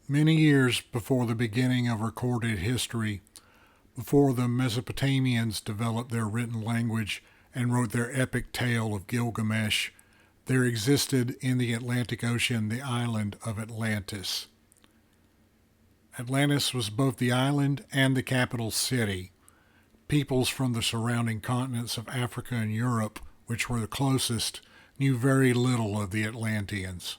Many years before the beginning of recorded history, before the Mesopotamians developed their written language and wrote their epic tale of Gilgamesh, there existed in the Atlantic Ocean the island of Atlantis. Atlantis was both the island and the capital city. Peoples from the surrounding continents of Africa and Europe, which were the closest, knew very little of the Atlanteans.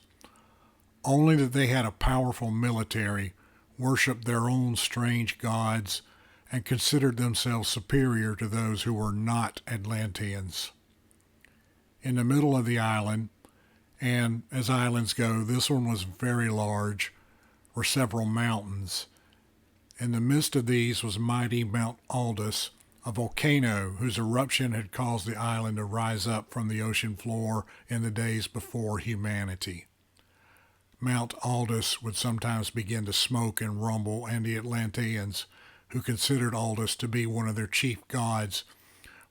Only that they had a powerful military, worshipped their own strange gods, and considered themselves superior to those who were not Atlanteans. In the middle of the island, and as islands go, this one was very large, were several mountains. In the midst of these was mighty Mount Aldus, a volcano whose eruption had caused the island to rise up from the ocean floor in the days before humanity. Mount Aldus would sometimes begin to smoke and rumble, and the Atlanteans, who considered Aldus to be one of their chief gods,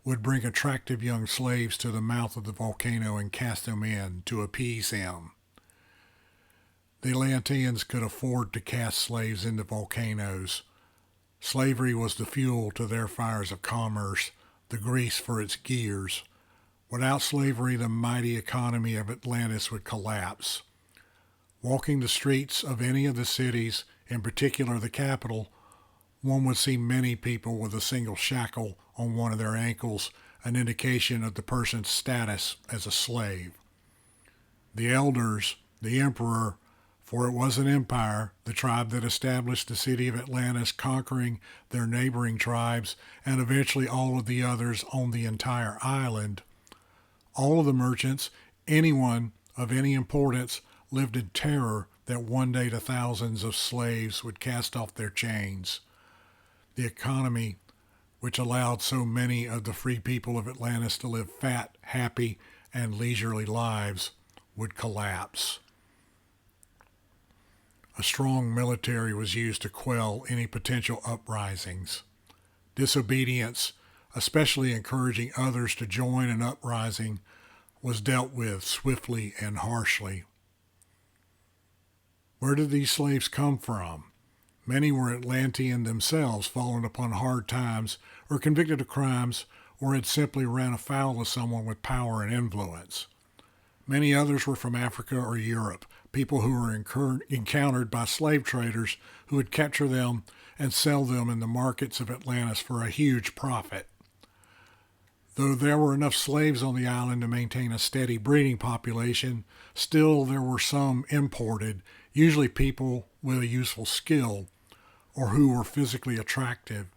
would bring attractive young slaves to the mouth of the volcano and cast them in to appease him. The Atlanteans could afford to cast slaves into volcanoes. Slavery was the fuel to their fires of commerce, the grease for its gears. Without slavery, the mighty economy of Atlantis would collapse. Walking the streets of any of the cities, in particular the capital, one would see many people with a single shackle on one of their ankles, an indication of the person's status as a slave. The elders, the emperor, for it was an empire, the tribe that established the city of Atlantis, conquering their neighboring tribes and eventually all of the others on the entire island. All of the merchants, anyone of any importance, lived in terror that one day the thousands of slaves would cast off their chains. The economy, which allowed so many of the free people of Atlantis to live fat, happy, and leisurely lives, would collapse. A strong military was used to quell any potential uprisings. Disobedience, especially encouraging others to join an uprising, was dealt with swiftly and harshly. Where did these slaves come from? Many were Atlantean themselves, fallen upon hard times, or convicted of crimes, or had simply ran afoul of someone with power and influence. Many others were from Africa or Europe, people who were encountered by slave traders who would capture them and sell them in the markets of Atlantis for a huge profit. Though there were enough slaves on the island to maintain a steady breeding population, still there were some imported, usually people with a useful skill, or who were physically attractive.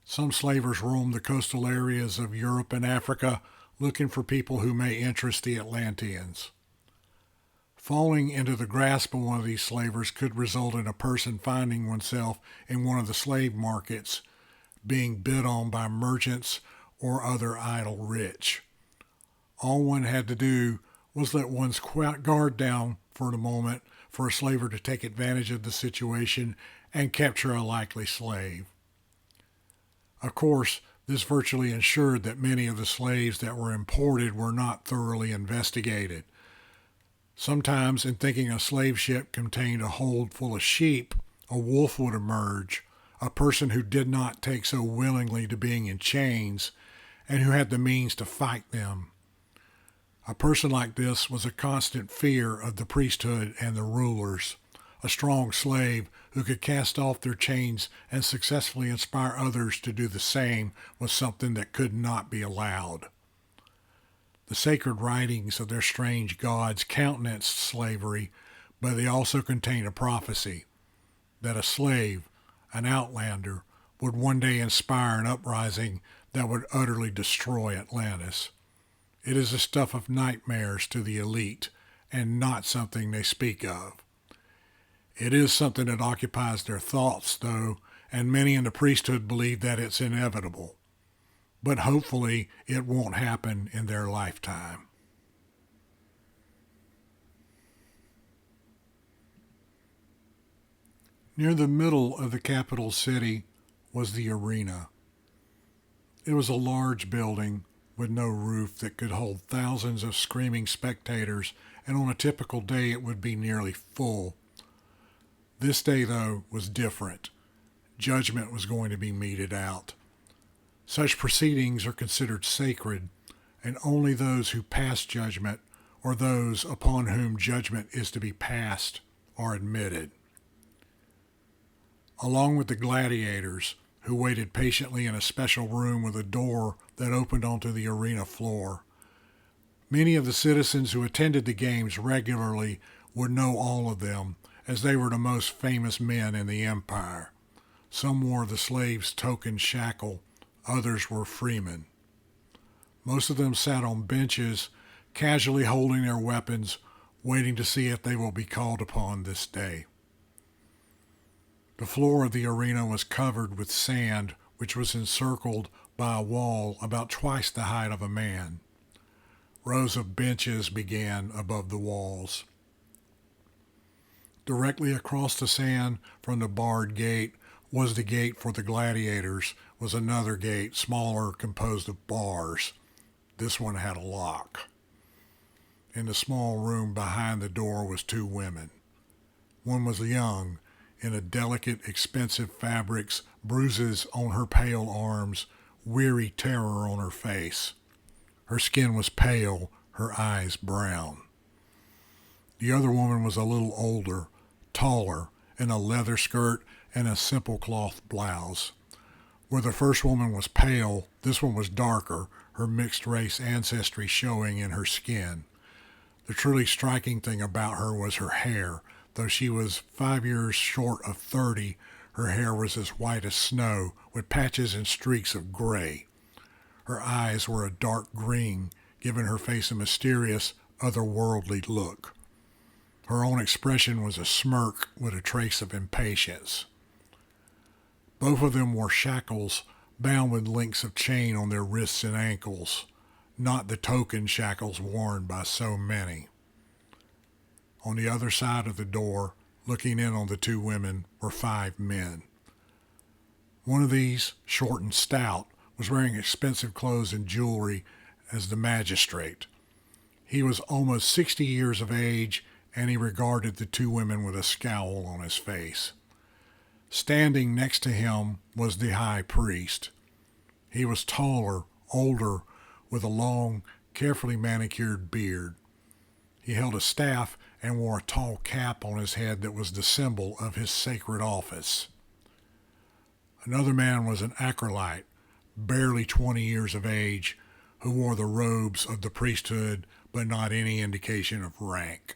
Some slavers roamed the coastal areas of Europe and Africa looking for people who may interest the Atlanteans. Falling into the grasp of one of these slavers could result in a person finding oneself in one of the slave markets, being bid on by merchants or other idle rich. All one had to do was let one's guard down for a moment for a slaver to take advantage of the situation and capture a likely slave. Of course, this virtually ensured that many of the slaves that were imported were not thoroughly investigated. Sometimes, in thinking a slave ship contained a hold full of sheep, a wolf would emerge, a person who did not take so willingly to being in chains, and who had the means to fight them. A person like this was a constant fear of the priesthood and the rulers. A strong slave who could cast off their chains and successfully inspire others to do the same was something that could not be allowed. The sacred writings of their strange gods countenanced slavery, but they also contained a prophecy that a slave, an outlander, would one day inspire an uprising that would utterly destroy Atlantis. It is the stuff of nightmares to the elite, and not something they speak of. It is something that occupies their thoughts, though, and many in the priesthood believe that it's inevitable. But hopefully it won't happen in their lifetime. Near the middle of the capital city was the arena. It was a large building with no roof that could hold thousands of screaming spectators, and on a typical day it would be nearly full. This day, though, was different. Judgment was going to be meted out. Such proceedings are considered sacred, and only those who pass judgment or those upon whom judgment is to be passed are admitted. Along with the gladiators, who waited patiently in a special room with a door that opened onto the arena floor, many of the citizens who attended the games regularly would know all of them, as they were the most famous men in the empire. Some wore the slave's token shackle, others were freemen. Most of them sat on benches, casually holding their weapons, waiting to see if they will be called upon this day. The floor of the arena was covered with sand, which was encircled by a wall about twice the height of a man. Rows of benches began above the walls. Directly across the sand from the barred gate was the gate for the gladiators, was another gate, smaller, composed of bars. This one had a lock. In the small room behind the door was two women. One was young, in a delicate, expensive fabrics, bruises on her pale arms, weary terror on her face. Her skin was pale, her eyes brown. The other woman was a little older, taller, in a leather skirt and a simple cloth blouse. Where the first woman was pale, this one was darker, her mixed-race ancestry showing in her skin. The truly striking thing about her was her hair. Though she was 5 years short of 30, her hair was as white as snow, with patches and streaks of gray. Her eyes were a dark green, giving her face a mysterious, otherworldly look. Her own expression was a smirk with a trace of impatience. Both of them wore shackles, bound with links of chain on their wrists and ankles, not the token shackles worn by so many. On the other side of the door, looking in on the two women, were 5 men. One of these, short and stout, was wearing expensive clothes and jewelry as the magistrate. He was almost 60 years of age, and he regarded the two women with a scowl on his face. Standing next to him was the high priest. He was taller, older, with a long, carefully manicured beard. He held a staff and wore a tall cap on his head that was the symbol of his sacred office. Another man was an acolyte, barely 20 years of age, who wore the robes of the priesthood but not any indication of rank.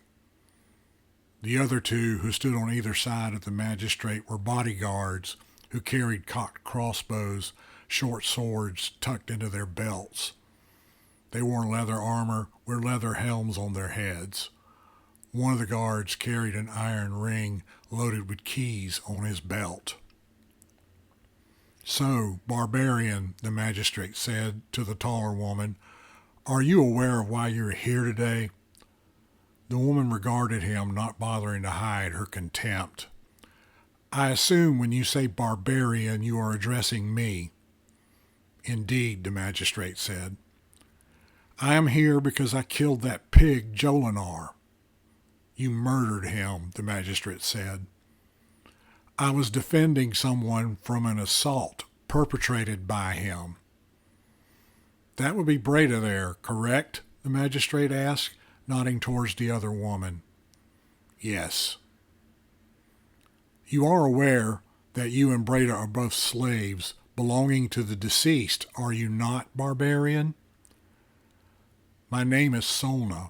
The other two, who stood on either side of the magistrate, were bodyguards who carried cocked crossbows, short swords tucked into their belts. They wore leather armor with leather helms on their heads. One of the guards carried an iron ring loaded with keys on his belt. "So, barbarian," the magistrate said to the taller woman, "are you aware of why you're here today?" The woman regarded him, not bothering to hide her contempt. "I assume when you say barbarian, you are addressing me." "Indeed," the magistrate said. "I am here because I killed that pig, Jolinar." "You murdered him," the magistrate said. "I was defending someone from an assault perpetrated by him." "That would be Breda there, correct?" the magistrate asked, nodding towards the other woman. "Yes." "You are aware that you and Breda are both slaves belonging to the deceased, are you not, barbarian?" "My name is Solna,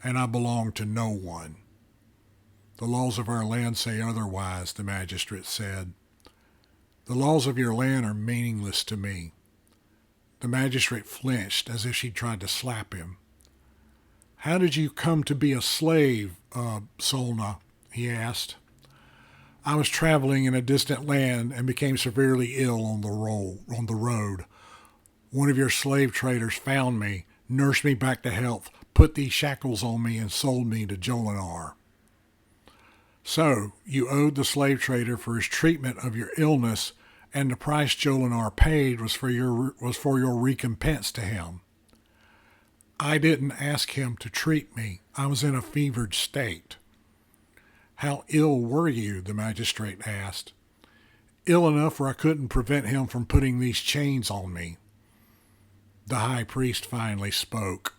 and I belong to no one." "The laws of our land say otherwise," the magistrate said. "The laws of your land are meaningless to me." The magistrate flinched as if she tried to slap him. "How did you come to be a slave, Solna?" he asked. "I was traveling in a distant land and became severely ill on the road. One of your slave traders found me, nursed me back to health, put these shackles on me, and sold me to Jolinar." "So, you owed the slave trader for his treatment of your illness, and the price Jolinar paid was for your recompense to him." "I didn't ask him to treat me. I was in a fevered state." How ill were you? The magistrate asked. Ill enough where I couldn't prevent him from putting these chains on me. The high priest finally spoke.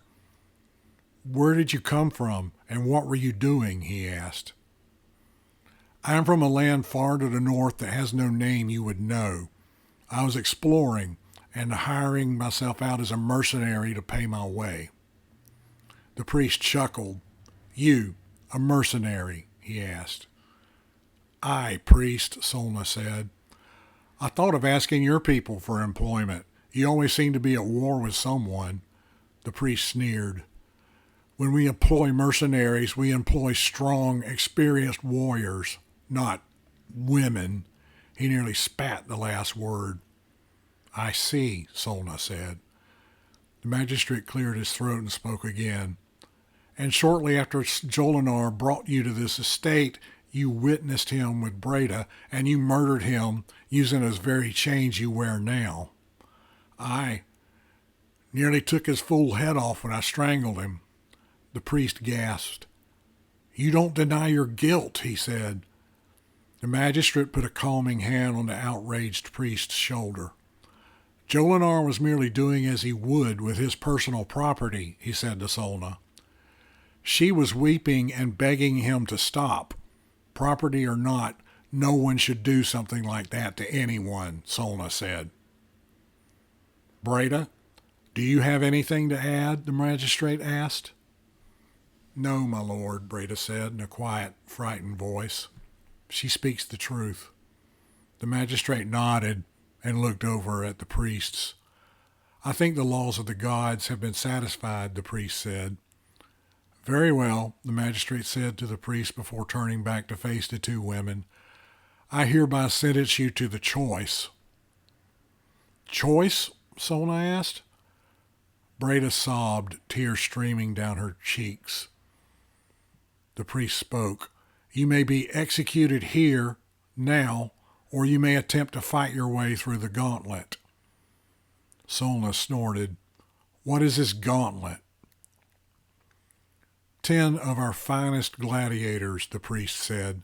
Where did you come from, and what were you doing? He asked. I am from a land far to the north that has no name you would know. I was exploring and hiring myself out as a mercenary to pay my way. The priest chuckled. You, a mercenary? He asked. Aye, priest, Solna said. I thought of asking your people for employment. You always seem to be at war with someone. The priest sneered. When we employ mercenaries, we employ strong, experienced warriors, not women. He nearly spat the last word. I see, Solna said. The magistrate cleared his throat and spoke again. And shortly after Jolinar brought you to this estate, you witnessed him with Breda, and you murdered him using those very chains you wear now. I nearly took his fool head off when I strangled him. The priest gasped. You don't deny your guilt, he said. The magistrate put a calming hand on the outraged priest's shoulder. Jolinar was merely doing as he would with his personal property, he said to Solna. She was weeping and begging him to stop. Property or not, no one should do something like that to anyone, Solna said. Breda, do you have anything to add? The magistrate asked. No, my lord, Breda said in a quiet, frightened voice. She speaks the truth. The magistrate nodded and looked over at the priests. I think the laws of the gods have been satisfied, the priest said. Very well, the magistrate said to the priest before turning back to face the two women. I hereby sentence you to the choice. Choice? Solna asked. Breda sobbed, tears streaming down her cheeks. The priest spoke. You may be executed here, now, or you may attempt to fight your way through the gauntlet. Solna snorted. What is this gauntlet? 10 of our finest gladiators, the priest said.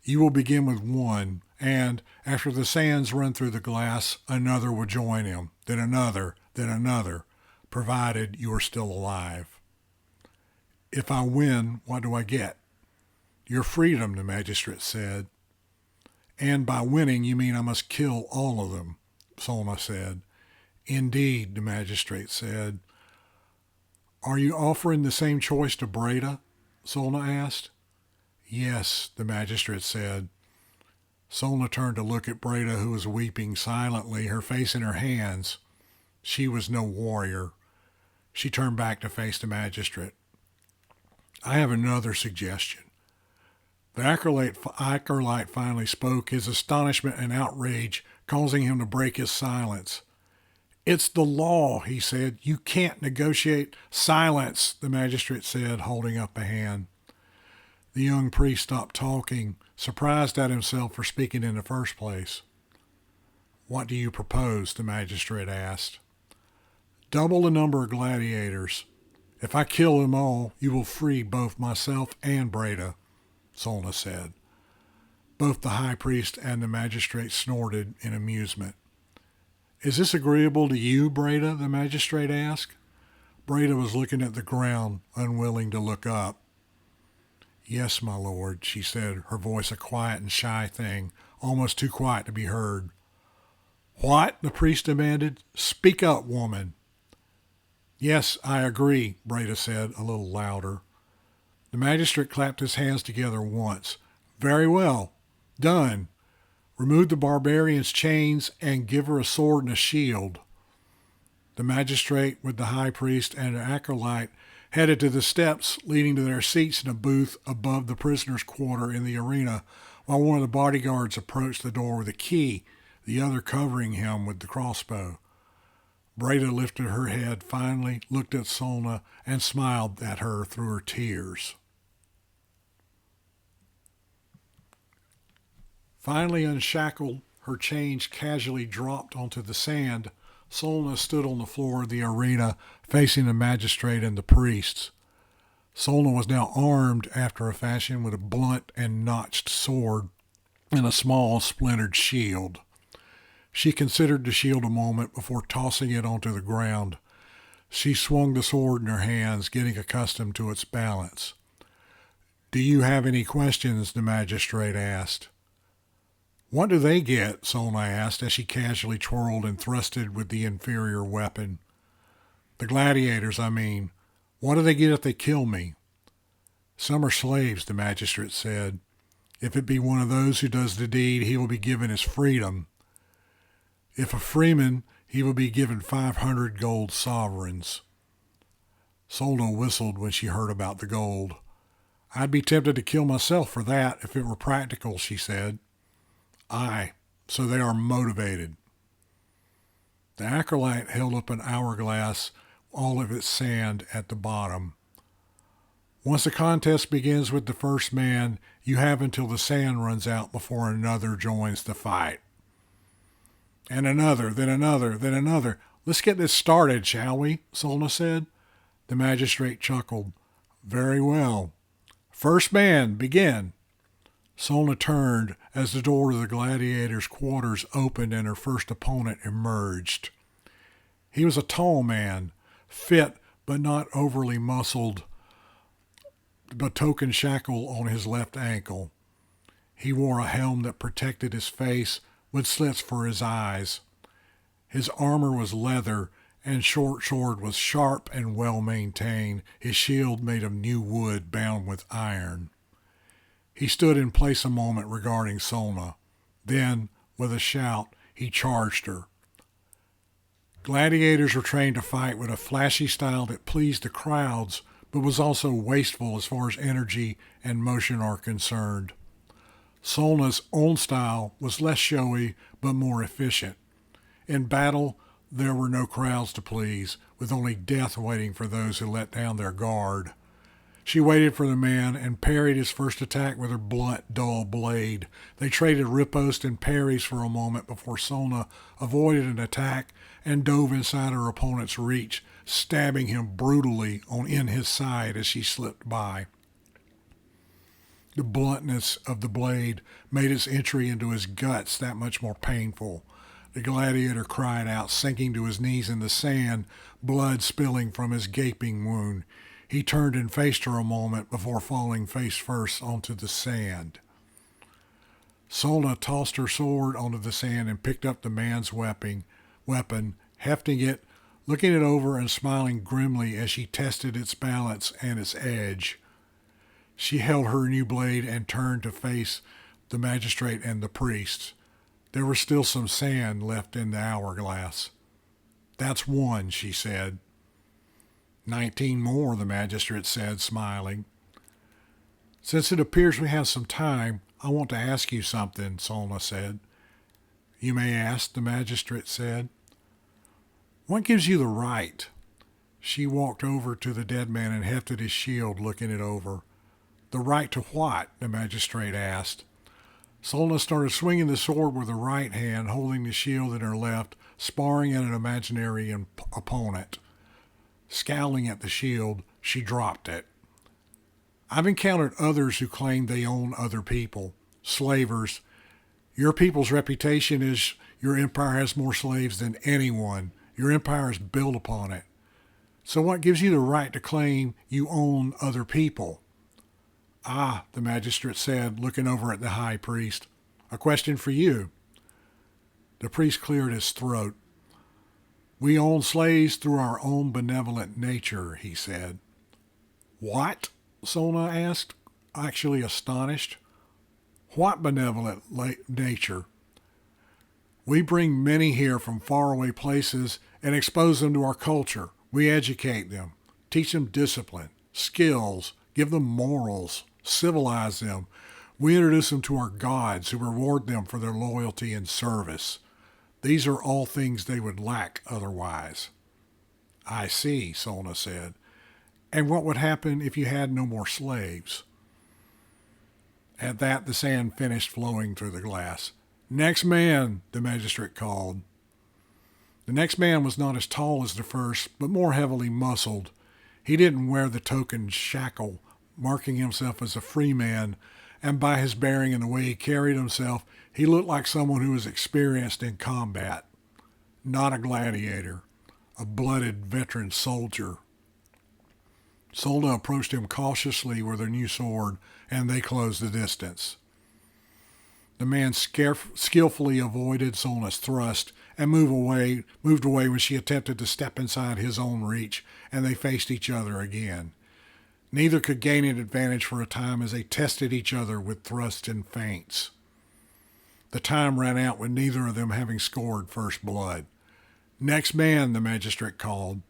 You will begin with one, and after the sands run through the glass, another will join him, then another, provided you are still alive. If I win, what do I get? Your freedom, the magistrate said. And by winning, you mean I must kill all of them, Solna said. Indeed, the magistrate said. Are you offering the same choice to Breda? Solna asked. Yes, the magistrate said. Solna turned to look at Breda, who was weeping silently, her face in her hands. She was no warrior. She turned back to face the magistrate. I have another suggestion. The acolyte finally spoke, his astonishment and outrage causing him to break his silence. It's the law, he said. You can't negotiate. Silence, the magistrate said, holding up a hand. The young priest stopped talking, surprised at himself for speaking in the first place. What do you propose? The magistrate asked. Double the number of gladiators. If I kill them all, you will free both myself and Breda, Solna said. Both the high priest and the magistrate snorted in amusement. Is this agreeable to you, Breda? The magistrate asked. Breda was looking at the ground, unwilling to look up. Yes, my lord, she said, her voice a quiet and shy thing, almost too quiet to be heard. What? The priest demanded. Speak up, woman. Yes, I agree, Breda said, a little louder. The magistrate clapped his hands together once. Very well. Done. Remove the barbarian's chains and give her a sword and a shield. The magistrate, with the high priest and an acolyte, headed to the steps leading to their seats in a booth above the prisoners' quarter in the arena, while one of the bodyguards approached the door with a key, the other covering him with the crossbow. Breda lifted her head finally, looked at Solna, and smiled at her through her tears. Finally unshackled, her chains casually dropped onto the sand, Solna stood on the floor of the arena, facing the magistrate and the priests. Solna was now armed after a fashion with a blunt and notched sword and a small splintered shield. She considered the shield a moment before tossing it onto the ground. She swung the sword in her hands, getting accustomed to its balance. "Do you have any questions?" the magistrate asked. "What do they get?" Solna asked as she casually twirled and thrusted with the inferior weapon. "The gladiators, I mean. What do they get if they kill me?" "Some are slaves," the magistrate said. "If it be one of those who does the deed, he will be given his freedom. If a freeman, he will be given 500 gold sovereigns." Solna whistled when she heard about the gold. "I'd be tempted to kill myself for that if it were practical," she said. "Aye, so they are motivated." The acolyte held up an hourglass, all of its sand at the bottom. "Once the contest begins with the first man, you have until the sand runs out before another joins the fight." "And another, then another, then another. Let's get this started, shall we?" Solna said. The magistrate chuckled. "Very well. First man, begin." Solna turned as the door to the gladiators' quarters opened and her first opponent emerged. He was a tall man, fit but not overly muscled, a token shackle on his left ankle. He wore a helm that protected his face with slits for his eyes. His armor was leather, and short sword was sharp and well maintained, his shield made of new wood bound with iron. He stood in place a moment regarding Solna. Then, with a shout, he charged her. Gladiators were trained to fight with a flashy style that pleased the crowds, but was also wasteful as far as energy and motion are concerned. Solna's own style was less showy, but more efficient. In battle, there were no crowds to please, with only death waiting for those who let down their guard. She waited for the man and parried his first attack with her blunt, dull blade. They traded riposte and parries for a moment before Solna avoided an attack and dove inside her opponent's reach, stabbing him brutally in his side as she slipped by. The bluntness of the blade made its entry into his guts that much more painful. The gladiator cried out, sinking to his knees in the sand, blood spilling from his gaping wound. He turned and faced her a moment before falling face first onto the sand. Solna tossed her sword onto the sand and picked up the man's weapon, hefting it, looking it over and smiling grimly as she tested its balance and its edge. She held her new blade and turned to face the magistrate and the priests. There was still some sand left in the hourglass. "That's one," she said. 19 more, the magistrate said, smiling. "Since it appears we have some time, I want to ask you something," Solna said. "You may ask," the magistrate said. "What gives you the right?" She walked over to the dead man and hefted his shield, looking it over. "The right to what?" the magistrate asked. Solna started swinging the sword with her right hand, holding the shield in her left, sparring at an imaginary opponent. Scowling at the shield, she dropped it. "I've encountered others who claim they own other people, slavers. Your people's reputation is your empire has more slaves than anyone. Your empire is built upon it. So what gives you the right to claim you own other people?" "Ah," the magistrate said, looking over at the high priest. "A question for you." The priest cleared his throat. "We own slaves through our own benevolent nature," he said. "What?" Solna asked, actually astonished. "What benevolent nature?" "We bring many here from faraway places and expose them to our culture. We educate them, teach them discipline, skills, give them morals, civilize them. We introduce them to our gods who reward them for their loyalty and service. These are all things they would lack otherwise." "I see," Solna said. "And what would happen if you had no more slaves?" At that, the sand finished flowing through the glass. "Next man," the magistrate called. The next man was not as tall as the first, but more heavily muscled. He didn't wear the token shackle, marking himself as a free man, and by his bearing and the way he carried himself, he looked like someone who was experienced in combat. Not a gladiator, a blooded veteran soldier. Solna approached him cautiously with her new sword, and they closed the distance. The man skillfully avoided Solna's thrust and moved away when she attempted to step inside his own reach, and they faced each other again. Neither could gain an advantage for a time as they tested each other with thrusts and feints. The time ran out with neither of them having scored first blood. "Next man," the magistrate called.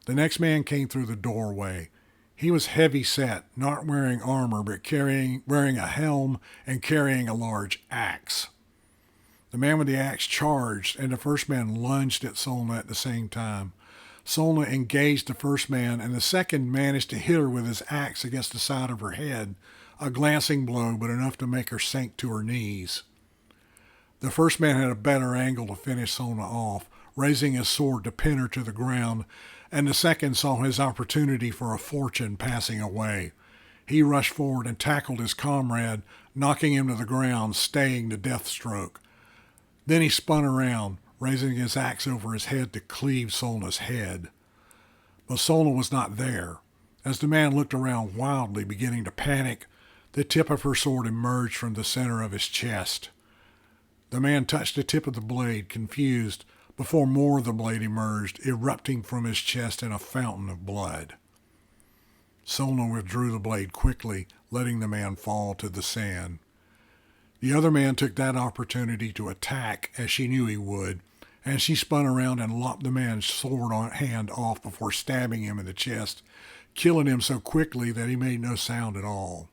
The next man came through the doorway. He was heavy set, not wearing armor, but wearing a helm and carrying a large axe. The man with the axe charged, and the first man lunged at Solna at the same time. Solna engaged the first man, and the second managed to hit her with his axe against the side of her head, a glancing blow, but enough to make her sink to her knees. The first man had a better angle to finish Solna off, raising his sword to pin her to the ground, and the second saw his opportunity for a fortune passing away. He rushed forward and tackled his comrade, knocking him to the ground, staying the death stroke. Then he spun around, raising his axe over his head to cleave Solna's head. But Solna was not there. As the man looked around wildly, beginning to panic, the tip of her sword emerged from the center of his chest. The man touched the tip of the blade, confused, before more of the blade emerged, erupting from his chest in a fountain of blood. Solna withdrew the blade quickly, letting the man fall to the sand. The other man took that opportunity to attack, as she knew he would, and she spun around and lopped the man's hand off before stabbing him in the chest, killing him so quickly that he made no sound at all.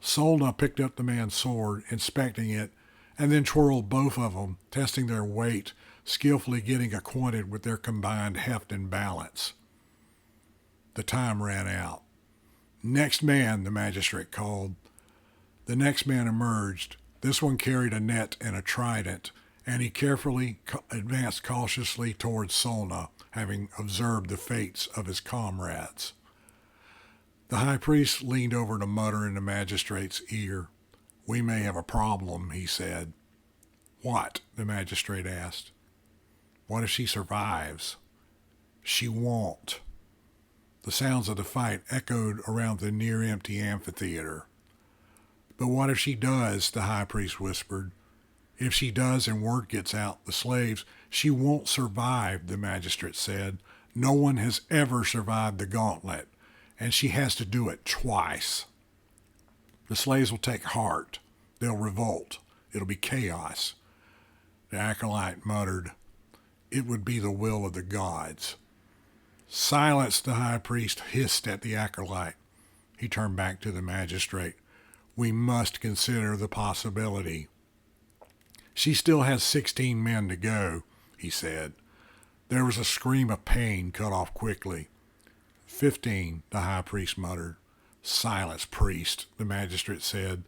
Solna picked up the man's sword, inspecting it, and then twirled both of them, testing their weight, skillfully getting acquainted with their combined heft and balance. The time ran out. "Next man," the magistrate called. The next man emerged. This one carried a net and a trident, and he carefully advanced cautiously towards Solna, having observed the fates of his comrades. The high priest leaned over to mutter in the magistrate's ear. "We may have a problem," he said. "What?" the magistrate asked. "What if she survives?" "She won't." The sounds of the fight echoed around the near-empty amphitheater. "But what if she does?" the high priest whispered. "If she does and word gets out, the slaves—" "She won't survive," the magistrate said. "No one has ever survived the Gauntlet, and she has to do it twice. The slaves will take heart. They'll revolt. It'll be chaos." The acolyte muttered, "It would be the will of the gods." "Silence!" the high priest hissed at the acolyte. He turned back to the magistrate. "We must consider the possibility." "She still has 16 men to go," he said. There was a scream of pain cut off quickly. 15, the high priest muttered. "Silence, priest," the magistrate said.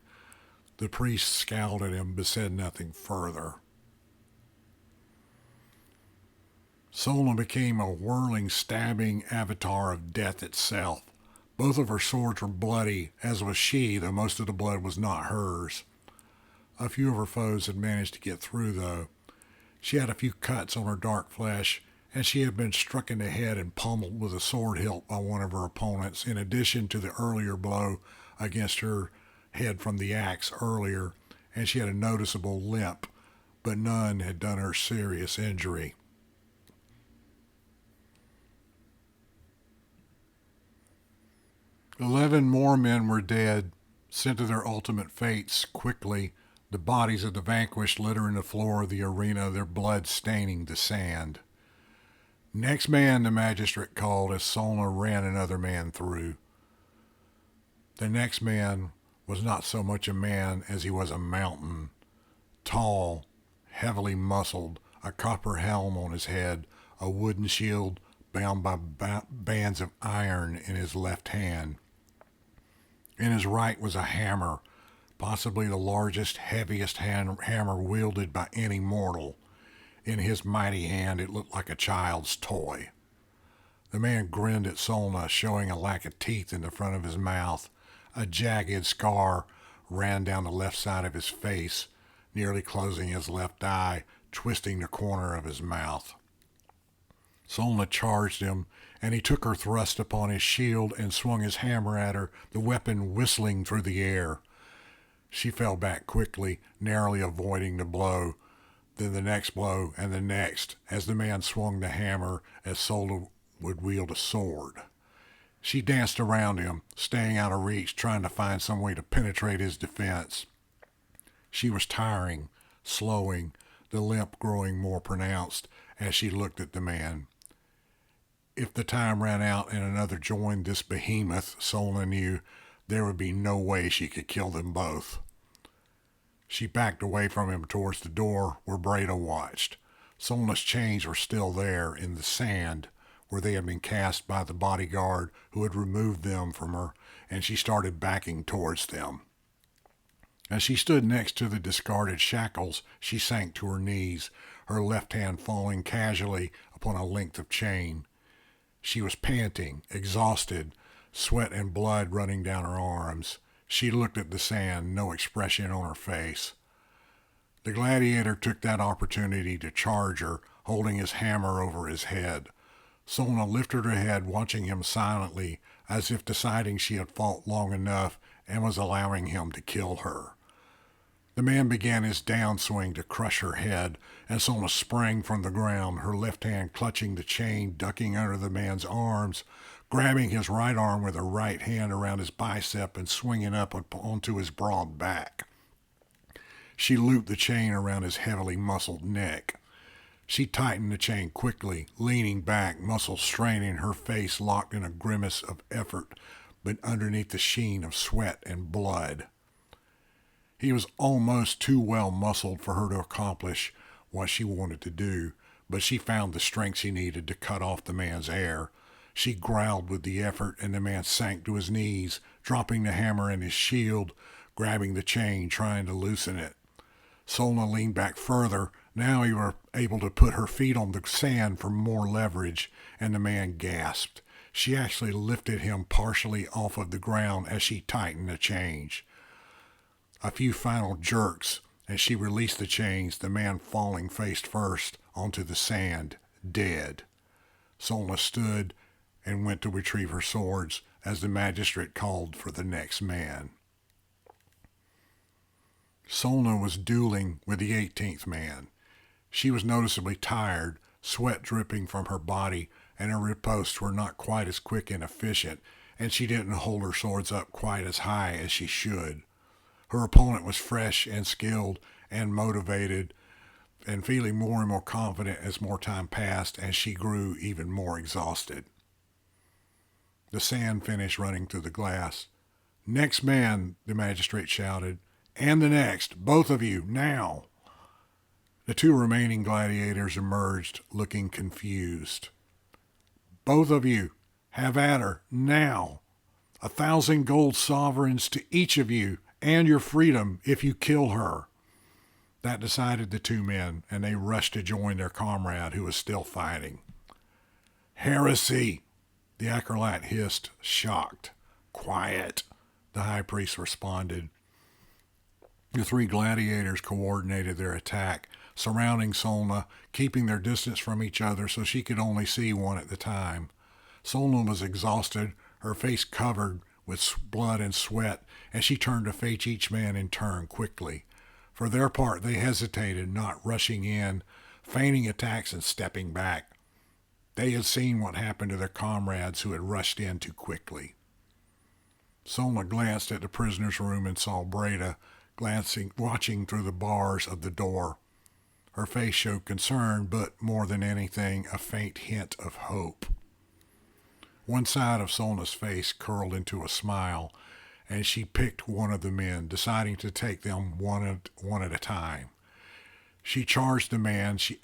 The priest scowled at him but said nothing further. Solna became a whirling, stabbing avatar of death itself. Both of her swords were bloody, as was she, though most of the blood was not hers. A few of her foes had managed to get through, though. She had a few cuts on her dark flesh, and she had been struck in the head and pummeled with a sword hilt by one of her opponents, in addition to the earlier blow against her head from the axe earlier, and she had a noticeable limp, but none had done her serious injury. "11 more men were dead, sent to their ultimate fates quickly, the bodies of the vanquished littering the floor of the arena, their blood staining the sand. "Next man," the magistrate called as Solna ran another man through. The next man was not so much a man as he was a mountain. Tall, heavily muscled, a copper helm on his head, a wooden shield bound by bands of iron in his left hand. In his right was a hammer, possibly the largest, heaviest hammer wielded by any mortal. In his mighty hand it looked like a child's toy. The man grinned at Solna, showing a lack of teeth in the front of his mouth. A jagged scar ran down the left side of his face, nearly closing his left eye, twisting the corner of his mouth. Solna charged him, and he took her thrust upon his shield and swung his hammer at her, the weapon whistling through the air. She fell back quickly, narrowly avoiding the blow, then the next blow, and the next, as the man swung the hammer as Solna would wield a sword. She danced around him, staying out of reach, trying to find some way to penetrate his defense. She was tiring, slowing, the limp growing more pronounced as she looked at the man. If the time ran out and another joined this behemoth, Solna knew there would be no way she could kill them both. She backed away from him towards the door where Breda watched. Solna's chains were still there in the sand where they had been cast by the bodyguard who had removed them from her, and she started backing towards them. As she stood next to the discarded shackles, she sank to her knees, her left hand falling casually upon a length of chain. She was panting, exhausted, sweat and blood running down her arms. She looked at the sand, no expression on her face. The gladiator took that opportunity to charge her, holding his hammer over his head. Solna lifted her head, watching him silently, as if deciding she had fought long enough and was allowing him to kill her. The man began his downswing to crush her head, and Solna sprang from the ground, her left hand clutching the chain, ducking under the man's arms, grabbing his right arm with her right hand around his bicep and swinging up onto his broad back. She looped the chain around his heavily muscled neck. She tightened the chain quickly, leaning back, muscles straining, her face locked in a grimace of effort, but underneath the sheen of sweat and blood. He was almost too well muscled for her to accomplish what she wanted to do, but she found the strength she needed to cut off the man's air. She growled with the effort, and the man sank to his knees, dropping the hammer and his shield, grabbing the chain, trying to loosen it. Solna leaned back further. Now he was able to put her feet on the sand for more leverage, and the man gasped. She actually lifted him partially off of the ground as she tightened the chain. A few final jerks, and she released the chains, the man falling face first onto the sand, dead. Solna stood and went to retrieve her swords as the magistrate called for the next man. Solna was dueling with the 18th man. She was noticeably tired, sweat dripping from her body, and her riposts were not quite as quick and efficient, and she didn't hold her swords up quite as high as she should. Her opponent was fresh and skilled and motivated and feeling more and more confident as more time passed, and she grew even more exhausted. The sand finished running through the glass. "Next man," the magistrate shouted, "and the next, both of you, now." The two remaining gladiators emerged, looking confused. "Both of you, have at her, now. 1,000 gold sovereigns to each of you, and your freedom if you kill her." That decided the two men, and they rushed to join their comrade who was still fighting. "Heresy!" the acolyte hissed, shocked. "Quiet," the high priest responded. The three gladiators coordinated their attack, surrounding Solna, keeping their distance from each other so she could only see one at a time. Solna was exhausted, her face covered with blood and sweat, and she turned to face each man in turn quickly. For their part, they hesitated, not rushing in, feigning attacks and stepping back. They had seen what happened to their comrades who had rushed in too quickly. Solna glanced at the prisoner's room and saw Breda watching through the bars of the door. Her face showed concern, but more than anything, a faint hint of hope. One side of Solna's face curled into a smile, and she picked one of the men, deciding to take them one at a time. She charged the man she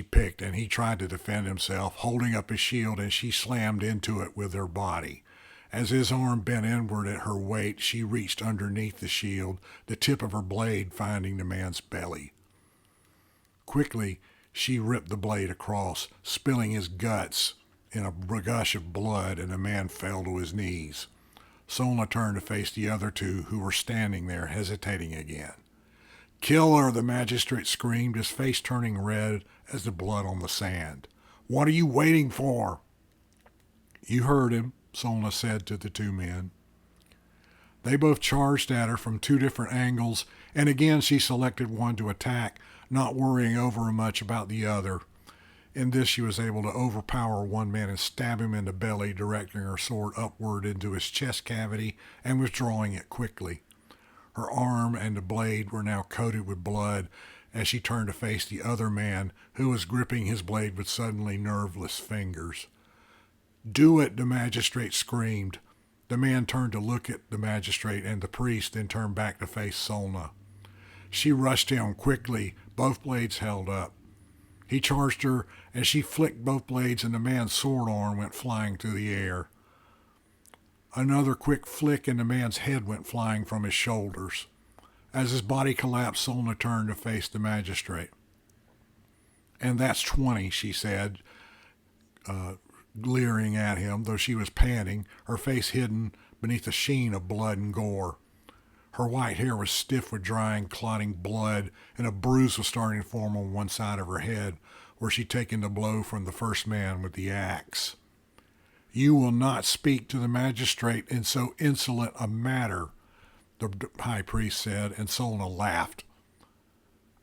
picked, and he tried to defend himself, holding up his shield, and she slammed into it with her body. As his arm bent inward at her weight, she reached underneath the shield, the tip of her blade finding the man's belly. Quickly, she ripped the blade across, spilling his guts in a gush of blood, and the man fell to his knees. Solna turned to face the other two who were standing there, hesitating again. "Kill her," the magistrate screamed, his face turning red as the blood on the sand. "What are you waiting for?" "You heard him," Solna said to the two men. They both charged at her from two different angles, and again she selected one to attack, not worrying over much about the other. In this she was able to overpower one man and stab him in the belly, directing her sword upward into his chest cavity and withdrawing it quickly. Her arm and the blade were now coated with blood as she turned to face the other man, who was gripping his blade with suddenly nerveless fingers. "Do it," the magistrate screamed. The man turned to look at the magistrate and the priest, then turned back to face Solna. She rushed him quickly, both blades held up. He charged her, and she flicked both blades, and the man's sword arm went flying through the air. Another quick flick, and the man's head went flying from his shoulders. As his body collapsed, Solna turned to face the magistrate. "And that's 20, she said, leering at him, though she was panting, her face hidden beneath a sheen of blood and gore. Her white hair was stiff with drying, clotting blood, and a bruise was starting to form on one side of her head, where she'd taken the blow from the first man with the axe. "You will not speak to the magistrate in so insolent a matter," the high priest said, and Solna laughed.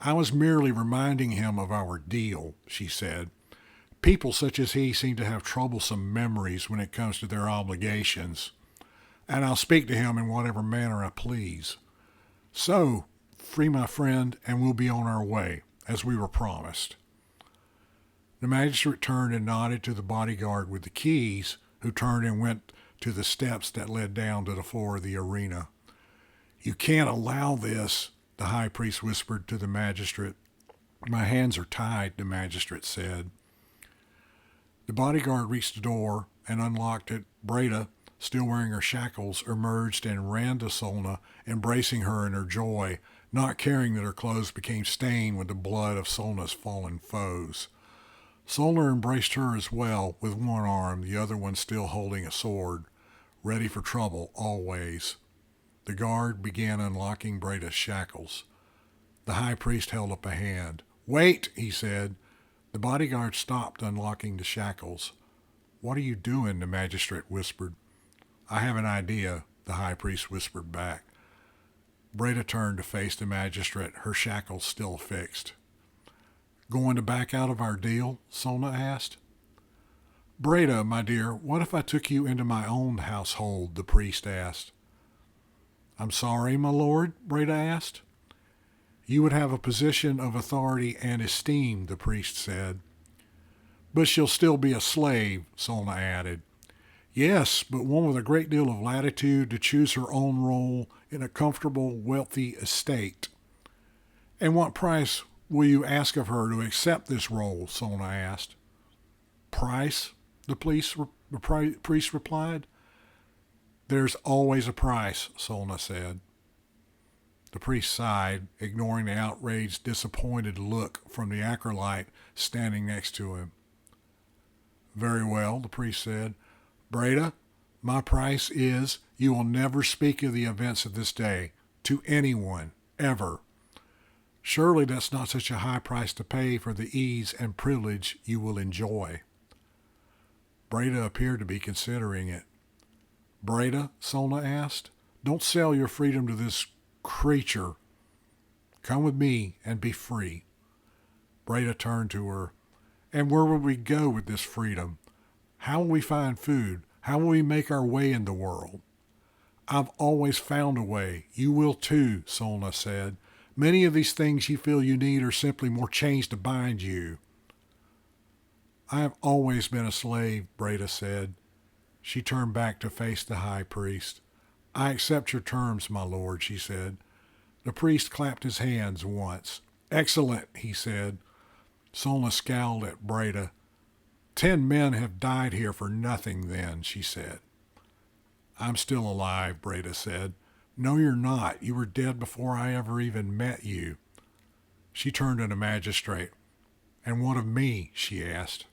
"I was merely reminding him of our deal," she said. "People such as he seem to have troublesome memories when it comes to their obligations, and I'll speak to him in whatever manner I please. So, free my friend, and we'll be on our way, as we were promised." The magistrate turned and nodded to the bodyguard with the keys, who turned and went to the steps that led down to the floor of the arena. "You can't allow this," the high priest whispered to the magistrate. "My hands are tied," the magistrate said. The bodyguard reached the door and unlocked it. Breda, still wearing her shackles, emerged and ran to Solna, embracing her in her joy, not caring that her clothes became stained with the blood of Solna's fallen foes. Solna embraced her as well, with one arm, the other one still holding a sword, ready for trouble always. The guard began unlocking Breda's shackles. The high priest held up a hand. "Wait," he said. The bodyguard stopped unlocking the shackles. "What are you doing?" the magistrate whispered. "I have an idea," the high priest whispered back. Breda turned to face the magistrate, her shackles still fixed. "Going to back out of our deal?" Solna asked. "Breda, my dear, what if I took you into my own household?" the priest asked. "I'm sorry, my lord?" Breda asked. "You would have a position of authority and esteem," the priest said. "But she'll still be a slave," Solna added. "Yes, but one with a great deal of latitude to choose her own role in a comfortable, wealthy estate." "And what price will you ask of her to accept this role?" Solna asked. "Price?" the priest replied. "There's always a price," Solna said. The priest sighed, ignoring the outraged, disappointed look from the acolyte standing next to him. "Very well," the priest said. "Breda, my price is you will never speak of the events of this day to anyone, ever. Surely that's not such a high price to pay for the ease and privilege you will enjoy." Breda appeared to be considering it. "Breda," Solna asked, "don't sell your freedom to this creature. Come with me and be free." Breda turned to her. "And where will we go with this freedom? How will we find food? How will we make our way in the world?" "I've always found a way. You will too," Solna said. "Many of these things you feel you need are simply more chains to bind you." "I have always been a slave," Breda said. She turned back to face the high priest. "I accept your terms, my lord," she said. The priest clapped his hands once. "Excellent," he said. Solna scowled at Breda. 10 men have died here for nothing then," she said. "I'm still alive," Breda said. "No, you're not. You were dead before I ever even met you." She turned to the magistrate. "And what of me?" she asked.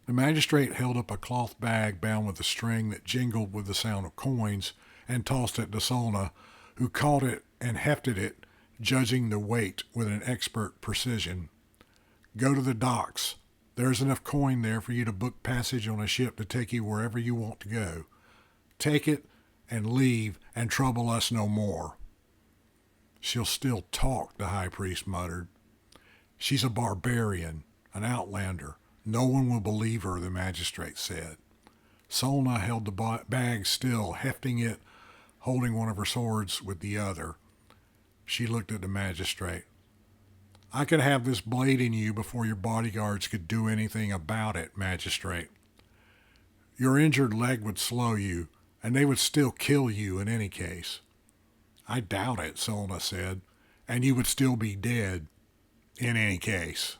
The magistrate held up a cloth bag bound with a string that jingled with the sound of coins and tossed it to Solna, who caught it and hefted it, judging the weight with an expert precision. Go to the docks. There's enough coin there for you to book passage on a ship to take you wherever you want to go. Take it and leave and trouble us no more. She'll still talk, the high priest muttered. She's a barbarian, an outlander. No one will believe her, the magistrate said. Solna held the bag still, hefting it, holding one of her swords with the other. She looked at the magistrate. I could have this blade in you before your bodyguards could do anything about it, magistrate. Your injured leg would slow you, and they would still kill you in any case. I doubt it, Solna said, and you would still be dead in any case.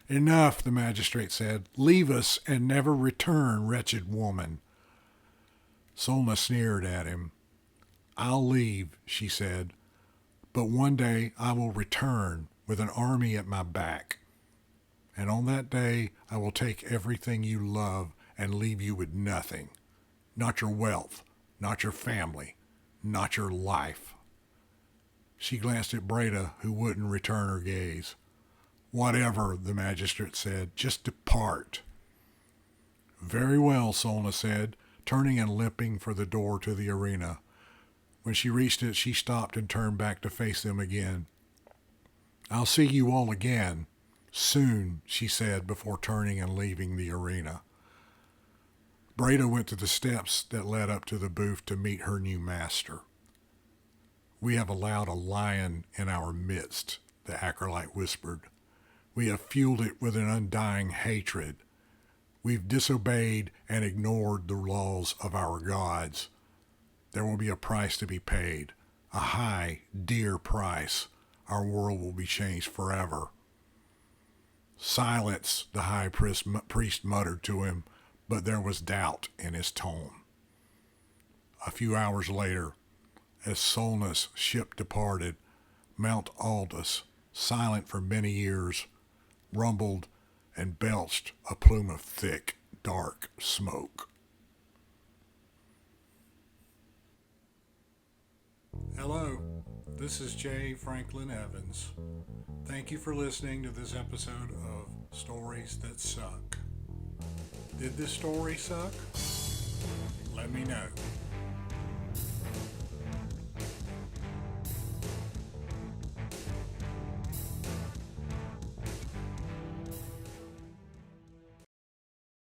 Enough, the magistrate said. Leave us and never return, wretched woman. Solna sneered at him. I'll leave, she said, but one day I will return with an army at my back. And on that day I will take everything you love and leave you with nothing. Not your wealth, not your family, not your life. She glanced at Breda, who wouldn't return her gaze. Whatever, the magistrate said, just depart. Very well, Solna said, turning and limping for the door to the arena. When she reached it, she stopped and turned back to face them again. I'll see you all again, soon, she said before turning and leaving the arena. Breda went to the steps that led up to the booth to meet her new master. We have allowed a lion in our midst, the acolyte whispered. We have fueled it with an undying hatred. We've disobeyed and ignored the laws of our gods. There will be a price to be paid, a high, dear price. Our world will be changed forever. Silence, the high priest muttered to him, but there was doubt in his tone. A few hours later, as Solna's ship departed, Mount Aldous, silent for many years, rumbled and belched a plume of thick, dark smoke. Hello, this is J. Franklin Evans. Thank you for listening to this episode of Stories That Suck. Did this story suck? Let me know.